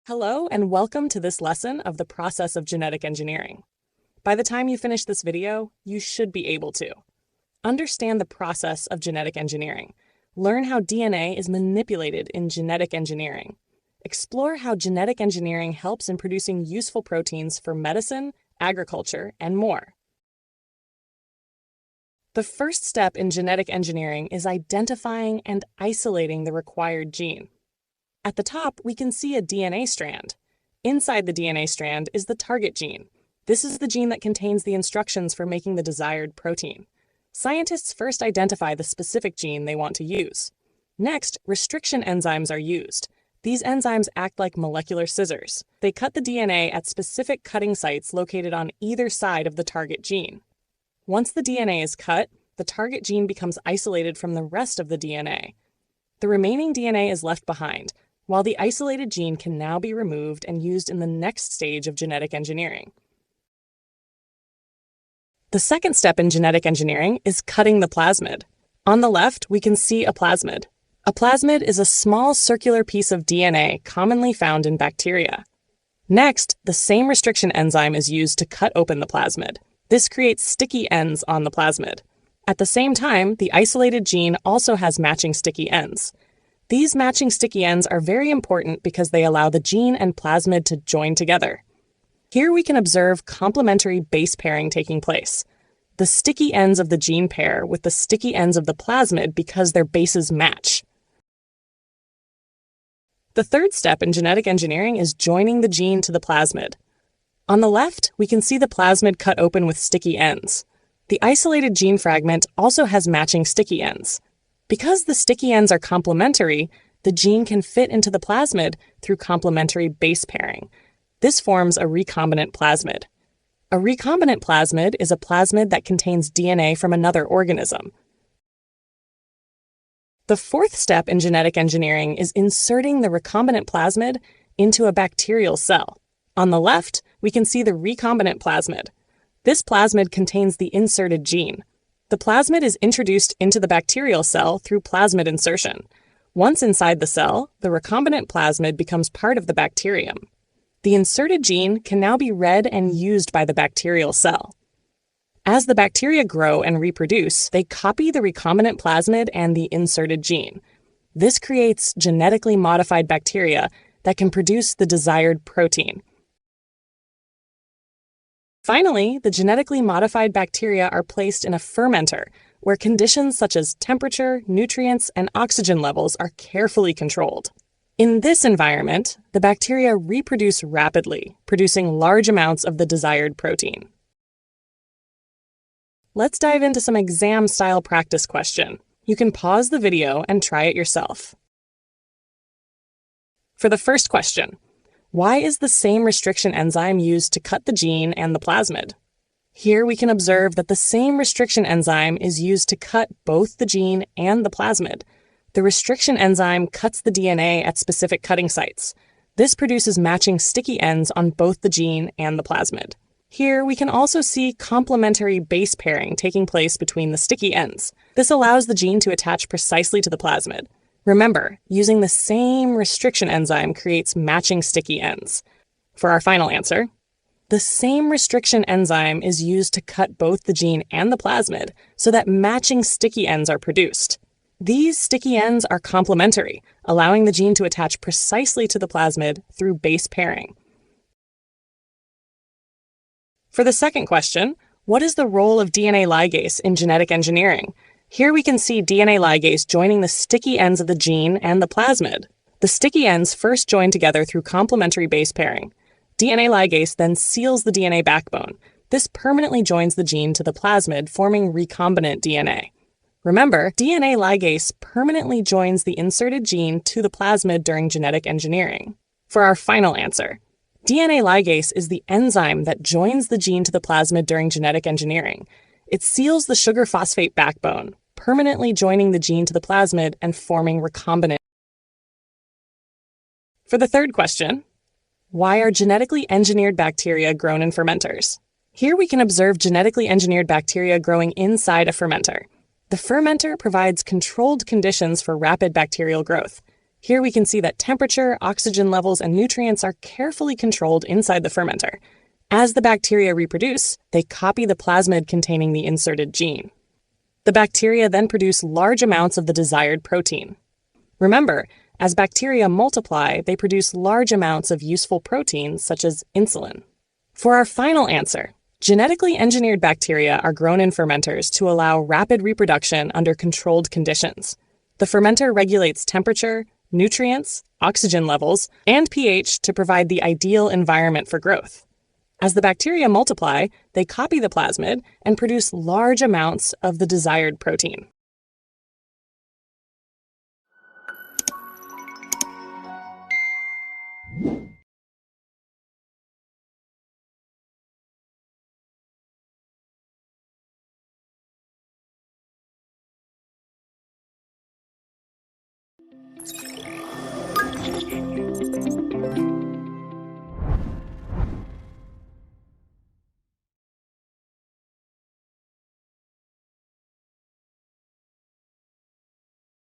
Hello and welcome to this lesson of the process of genetic engineering. By the time you finish this video, you should be able to understand the process of genetic engineering, learn how DNA is manipulated in genetic engineering, explore how genetic engineering helps in producing useful proteins for medicine, agriculture, and more. The first step in genetic engineering is identifying and isolating the required gene. At the top, we can see a DNA strand. Inside the DNA strand is the target gene. This is the gene that contains the instructions for making the desired protein. Scientists first identify the specific gene they want to use. Next, restriction enzymes are used. These enzymes act like molecular scissors. They cut the DNA at specific cutting sites located on either side of the target gene. Once the DNA is cut, the target gene becomes isolated from the rest of the DNA. The remaining DNA is left behind, while the isolated gene can now be removed and used in the next stage of genetic engineering. The second step in genetic engineering is cutting the plasmid. On the left, we can see a plasmid. A plasmid is a small circular piece of DNA commonly found in bacteria. Next, the same restriction enzyme is used to cut open the plasmid. This creates sticky ends on the plasmid. At the same time, the isolated gene also has matching sticky ends. These matching sticky ends are very important because they allow the gene and plasmid to join together. Here we can observe complementary base pairing taking place. The sticky ends of the gene pair with the sticky ends of the plasmid because their bases match. The third step in genetic engineering is joining the gene to the plasmid. On the left, we can see the plasmid cut open with sticky ends. The isolated gene fragment also has matching sticky ends. Because the sticky ends are complementary, the gene can fit into the plasmid through complementary base pairing. This forms a recombinant plasmid. A recombinant plasmid is a plasmid that contains DNA from another organism. The fourth step in genetic engineering is inserting the recombinant plasmid into a bacterial cell. On the left, we can see the recombinant plasmid. This plasmid contains the inserted gene. The plasmid is introduced into the bacterial cell through plasmid insertion. Once inside the cell, the recombinant plasmid becomes part of the bacterium. The inserted gene can now be read and used by the bacterial cell. As the bacteria grow and reproduce, they copy the recombinant plasmid and the inserted gene. This creates genetically modified bacteria that can produce the desired protein. Finally, the genetically modified bacteria are placed in a fermenter, where conditions such as temperature, nutrients, and oxygen levels are carefully controlled. In this environment, the bacteria reproduce rapidly, producing large amounts of the desired protein. Let's dive into some exam-style practice question. You can pause the video and try it yourself. For the first question, why is the same restriction enzyme used to cut the gene and the plasmid? Here we can observe that the same restriction enzyme is used to cut both the gene and the plasmid. The restriction enzyme cuts the DNA at specific cutting sites. This produces matching sticky ends on both the gene and the plasmid. Here we can also see complementary base pairing taking place between the sticky ends. This allows the gene to attach precisely to the plasmid. Remember, using the same restriction enzyme creates matching sticky ends. For our final answer, the same restriction enzyme is used to cut both the gene and the plasmid so that matching sticky ends are produced. These sticky ends are complementary, allowing the gene to attach precisely to the plasmid through base pairing. For the second question, what is the role of DNA ligase in genetic engineering? Here we can see DNA ligase joining the sticky ends of the gene and the plasmid. The sticky ends first join together through complementary base pairing. DNA ligase then seals the DNA backbone. This permanently joins the gene to the plasmid, forming recombinant DNA. Remember, DNA ligase permanently joins the inserted gene to the plasmid during genetic engineering. For our final answer, DNA ligase is the enzyme that joins the gene to the plasmid during genetic engineering. It seals the sugar phosphate backbone, permanently joining the gene to the plasmid and forming recombinant. For the third question, why are genetically engineered bacteria grown in fermenters? Here we can observe genetically engineered bacteria growing inside a fermenter. The fermenter provides controlled conditions for rapid bacterial growth. Here we can see that temperature, oxygen levels, and nutrients are carefully controlled inside the fermenter. As the bacteria reproduce, they copy the plasmid containing the inserted gene. The bacteria then produce large amounts of the desired protein. Remember, as bacteria multiply, they produce large amounts of useful proteins such as insulin. For our final answer, genetically engineered bacteria are grown in fermenters to allow rapid reproduction under controlled conditions. The fermenter regulates temperature, nutrients, oxygen levels, and pH to provide the ideal environment for growth. As the bacteria multiply, they copy the plasmid and produce large amounts of the desired protein.